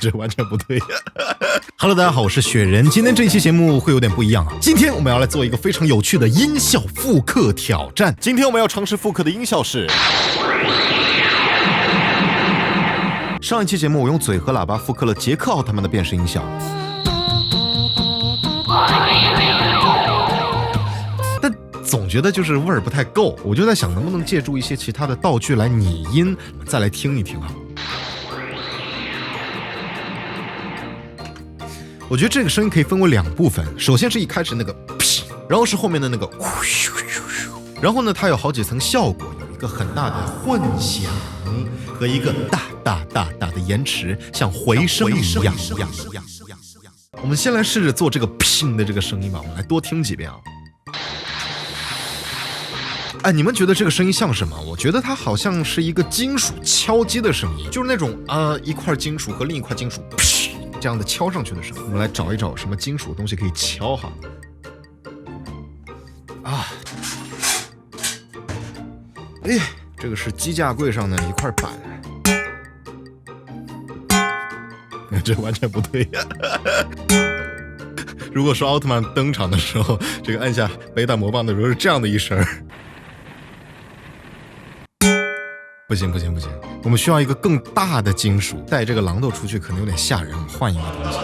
这完全不对。Hello， 大家好，我是雪人。今天这一期节目会有点不一样啊。今天我们要来做一个非常有趣的音效复刻挑战。今天我们要尝试复刻的音效是。上一期节目我用嘴和喇叭复刻了杰克奥特曼的变身音效，但总觉得就是味儿不太够，我就在想能不能借助一些其他的道具来拟音，再来听一听啊。我觉得这个声音可以分为两部分，首先是一开始那个噗，然后是后面的那个呼咻咻咻，然后呢它有好几层效果，有一个很大的混响和一个大的延迟，像回声一样。我们先来试着做这个噗的这个声音吧，我们来多听几遍啊。哎，你们觉得这个声音像什么？我觉得它好像是一个金属敲击的声音，就是那种一块金属和另一块金属噗这样的敲上去的声音。我们来找一找什么金属的东西可以敲哈。哎，这个是机架柜上的一块板。这完全不对呀！如果说奥特曼登场的时候，这个按下贝塔魔棒的时候是这样的一声，不行，我们需要一个更大的金属，带这个榔头出去可能有点吓人，换一个东西。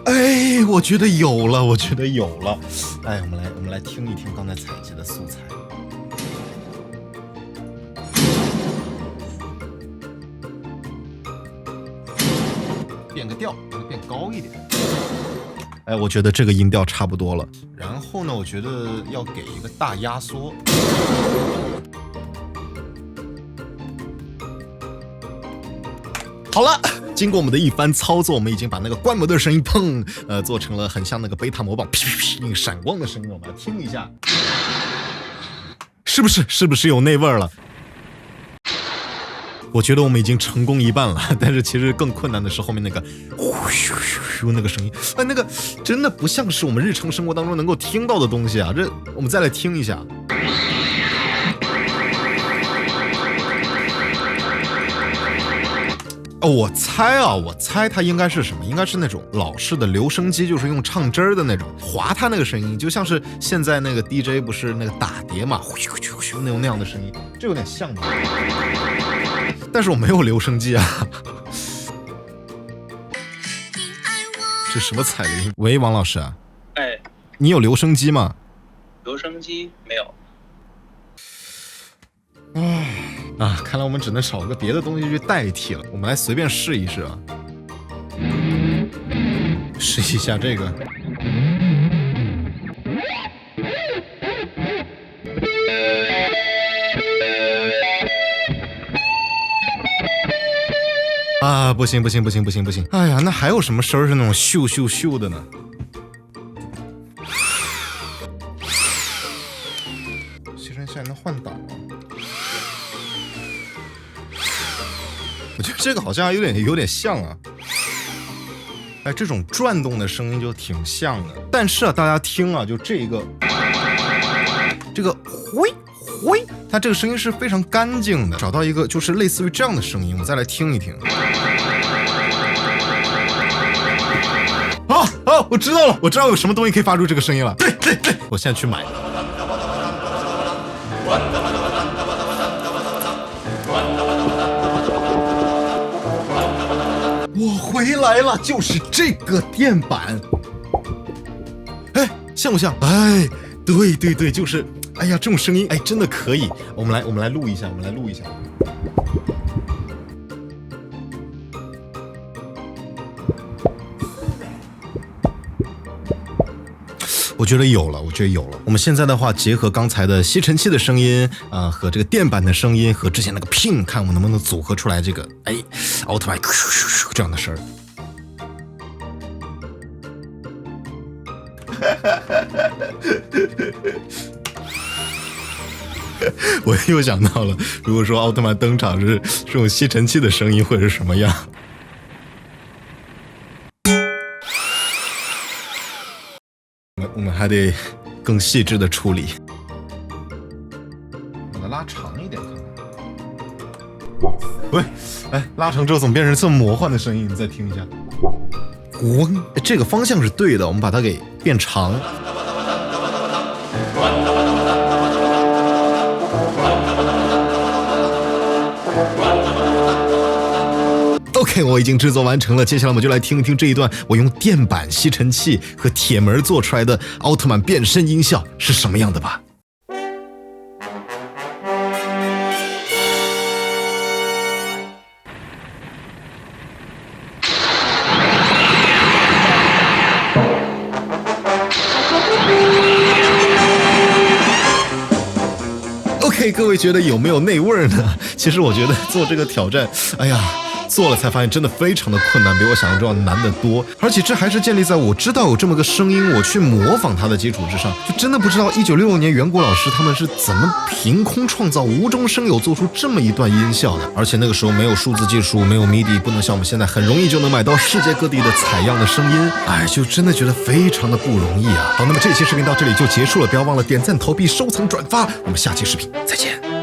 哎，我觉得有了。哎，我们来听一听刚才采集的素材。变个调，变高一点。哎，我觉得这个音调差不多了。然后呢，我觉得要给一个大压缩。好了，经过我们的一番操作，我们已经把那个关门的声音砰，做成了很像那个贝塔魔棒噼那个闪光的声音。我们来听一下，是不是有那味儿了？我觉得我们已经成功一半了，但是其实更困难的是后面那个呼咻咻咻那个声音，那个真的不像是我们日常生活当中能够听到的东西啊！这我们再来听一下。我猜它应该是什么？应该是那种老式的留声机，就是用唱针的那种，划它那个声音，就像是现在那个 DJ 不是那个打碟嘛，呼咻咻咻那样的声音，这有点像的。但是我没有留声机啊。这什么彩铃音？喂，王老师啊。哎，你有留声机吗？留声机没有。看来我们只能找个别的东西去代替了。我们来随便试一试啊，试一下这个。不行！哎呀，那还有什么声是那种咻咻咻的呢？吸尘器还能换挡吗？我觉得这个好像有点像啊。哎，这种转动的声音就挺像的。但是啊，大家听啊，就这个挥，它这个声音是非常干净的。找到一个就是类似于这样的声音，我们再来听一听。我知道了，我知道有什么东西可以发出这个声音了。对，我现在去买。我回来了，就是这个电板。哎，像不像？哎，对，就是，哎呀，这种声音，哎，真的可以。我们来录一下，我觉得有了。我们现在的话，结合刚才的吸尘器的声音和这个电板的声音，和之前那个ping，看我们能不能组合出来这个奥特曼这样的声儿。我又想到了，如果说奥特曼登场是用吸尘器的声音，会是什么样？我们还得更细致的处理，把它拉长一点看看。喂，哎，拉长之后怎么变成这么魔幻的声音？你再听一下。这个方向是对的，我们把它给变长。OK， 我已经制作完成了，接下来我们就来听一听这一段我用电板吸尘器和铁门做出来的奥特曼变身音效是什么样的吧。OK， 各位觉得有没有内味呢？其实我觉得做这个挑战，哎呀，做了才发现真的非常的困难，比我想象中要难得多。而且这还是建立在我知道有这么个声音，我去模仿它的基础之上。就真的不知道1966年远古老师他们是怎么凭空创造无中生有做出这么一段音效的。而且那个时候没有数字技术，没有 MIDI， 不能像我们现在很容易就能买到世界各地的采样的声音。哎，就真的觉得非常的不容易啊。好，那么这期视频到这里就结束了，不要忘了点赞、投币、收藏、转发。我们下期视频再见。